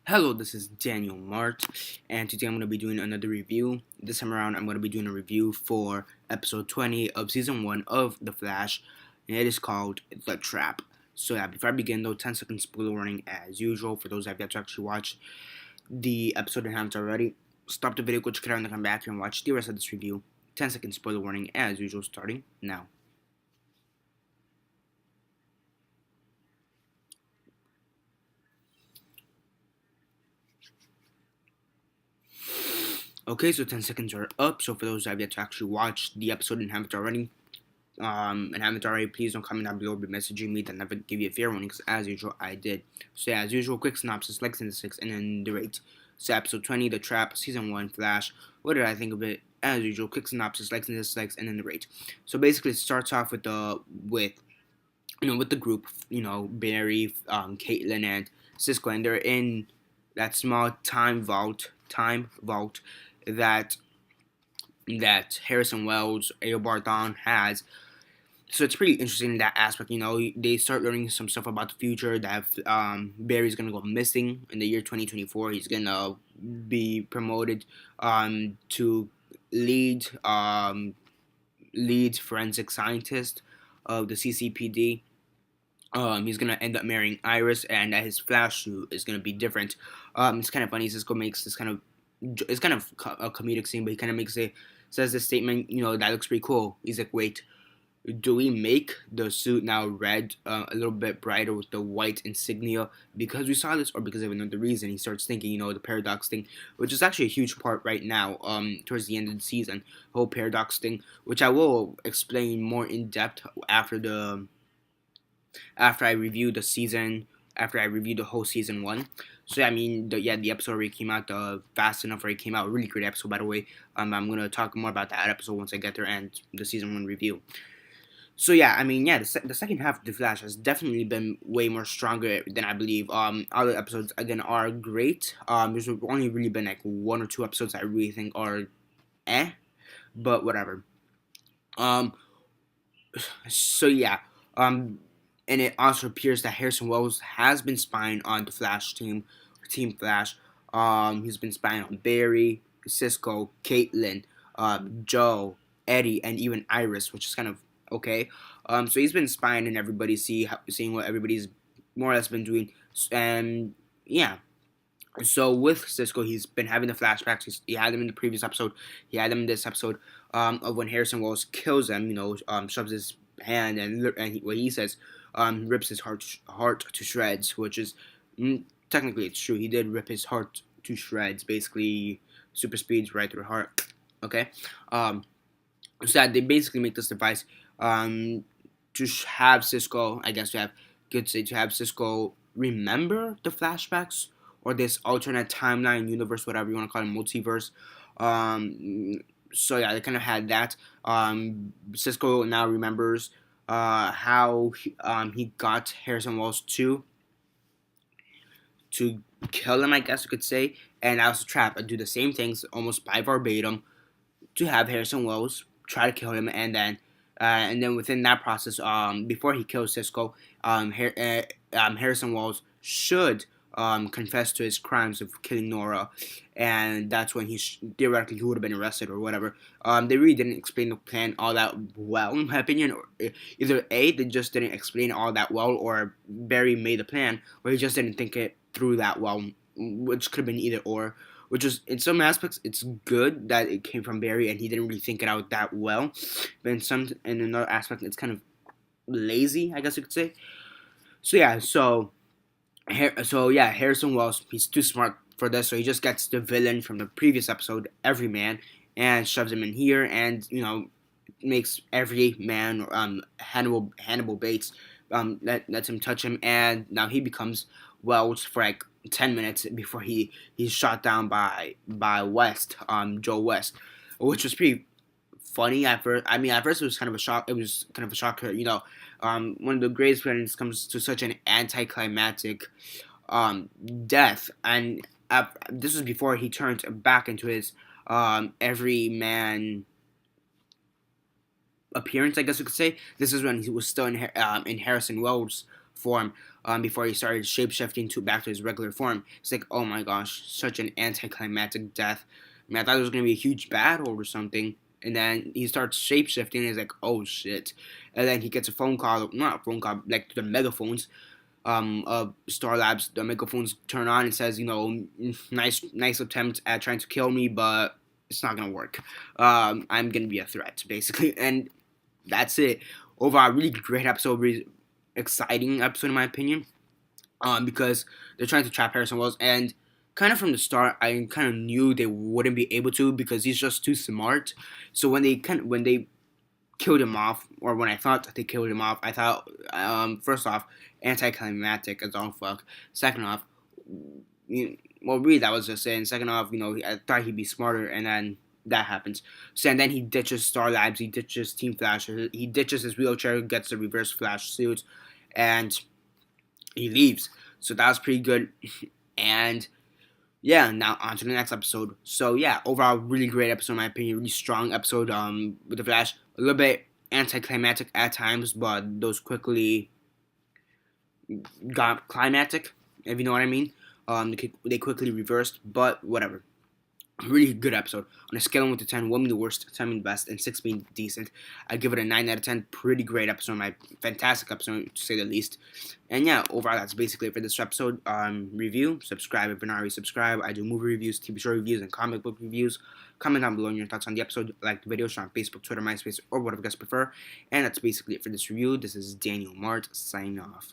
Hello, this is Daniel Mart, and today I'm going to be doing another review. This time around, I'm going to be doing a review for episode 20 of season 1 of The Flash, and it is called The Trap. So yeah, before I begin though, 10-second spoiler warning as usual for those that have yet to actually watch the episode and haven't already. Stop the video, go check it out, and then come back here and watch the rest of this review. 10-second spoiler warning as usual, starting now. Okay, so 10 seconds are up. So for those that have yet to actually watch the episode and haven't already, please don't comment down below or be messaging me. Then never give you a fair warning, because as usual, I did. So yeah, as usual, quick synopsis, like in the 6, and then the rate. So episode 20, The Trap, season 1, Flash. What did I think of it? As usual, quick synopsis, likes and dislikes, and then the rate. So basically, it starts off with the group, Barry, Caitlin, and Cisco, and they're in that small time vault that Harrison Wells, Eobard Thawn has. So it's pretty interesting in that aspect. They start learning some stuff about the future. That Barry's gonna go missing in the year 2024. He's gonna be promoted to lead lead forensic scientist of the CCPD. He's gonna end up marrying Iris, and that his flash suit is gonna be different. It's kind of funny. Cisco makes this it's kind of a comedic scene, but he kind of says this statement. That looks pretty cool. He's like, wait, do we make the suit now red, a little bit brighter with the white insignia because we saw this, or because of another reason? He starts thinking, the paradox thing, which is actually a huge part right now. Towards the end of the season, the whole paradox thing, which I will explain more in depth after I review the season, after I review the whole season 1. So yeah, the episode already came out, Fast Enough already came out. Really great episode, by the way. I'm gonna talk more about that episode once I get there and the season 1 review. So yeah, the second half of The Flash has definitely been way more stronger than I believe. Other episodes again are great. There's only really been like 1 or 2 episodes I really think are but whatever. Um, so yeah, and it also appears that Harrison Wells has been spying on the Flash team, Team Flash. He's been spying on Barry, Cisco, Caitlin, Joe, Eddie, and even Iris, which is kind of okay. So he's been spying on everybody, seeing what everybody's more or less been doing, and yeah. So with Cisco, he's been having the flashbacks. He had them in the previous episode. He had them in this episode of when Harrison Wells kills him. Shoves his hand and what he says, rips his heart to shreds. Which is technically it's true. He did rip his heart to shreds. Basically, super speeds right through the heart. Okay. So that they basically make this device to have Cisco. I guess to have Cisco remember the flashbacks or this alternate timeline universe, whatever you want to call it, multiverse. So yeah, they kind of had that. Cisco now remembers how he got Harrison Wells to kill him, I guess you could say, and that was a trap. And do the same things almost by verbatim to have Harrison Wells try to kill him, and then within that process, before he kills Cisco, Harrison Wells should confess to his crimes of killing Nora, and that's when theoretically he would have been arrested or whatever. They really didn't explain the plan all that well, in my opinion. Or either A, they just didn't explain all that well, or Barry made a plan, or he just didn't think it through that well, which could have been either or. Which is, in some aspects, it's good that it came from Barry and he didn't really think it out that well. But in another aspect, it's kind of lazy, I guess you could say. So yeah, Harrison Wells, he's too smart for this, so he just gets the villain from the previous episode, Everyman, and shoves him in here, and makes Everyman Hannibal Bates lets him touch him, and now he becomes Wells for like 10 minutes before he's shot down by West, Joe West, which was pretty funny at first. At first it was kind of a shock. It was kind of a shocker, one of the greatest villains comes to such an anticlimactic death, and this was before he turned back into his everyman appearance, I guess you could say. This is when he was still in Harrison Wells form. before he started shapeshifting to back to his regular form. It's like, oh my gosh, such an anticlimactic death. I mean, I thought it was gonna be a huge battle or something. And then he starts shapeshifting, and he's like, oh shit. And then he gets a phone call, not a phone call, like the megaphones Star Labs, the megaphones turn on and says, nice attempt at trying to kill me, but it's not gonna work. I'm gonna be a threat, basically, and that's it. Overall, really great episode, really exciting episode in my opinion. Because they're trying to trap Harrison Wells, and kind of from the start, I kind of knew they wouldn't be able to because he's just too smart. So when they killed him off, or when I thought they killed him off, I thought, first off, anticlimactic as all fuck. Second off, well, really, that was just it. And second off, I thought he'd be smarter, and then that happens. So, and then he ditches Star Labs, he ditches Team Flash, he ditches his wheelchair, gets the Reverse Flash suit, and he leaves. So that was pretty good. And yeah, now on to the next episode. So yeah, overall, really great episode in my opinion. Really strong episode. With the Flash, a little bit anticlimactic at times, but those quickly got climactic, if you know what I mean. They quickly reversed, but whatever. Really good episode. On a scale of 1 to 10, 1 being the worst, 10 being the best, and 6 being decent, I give it a 9 out of 10. Pretty great episode, my fantastic episode to say the least. And yeah, overall, that's basically it for this episode. Review, subscribe if you're not already subscribed. I do movie reviews, TV show reviews, and comic book reviews. Comment down below your thoughts on the episode. Like the video, share on Facebook, Twitter, MySpace, or whatever you guys prefer. And that's basically it for this review. This is Daniel Mart signing off.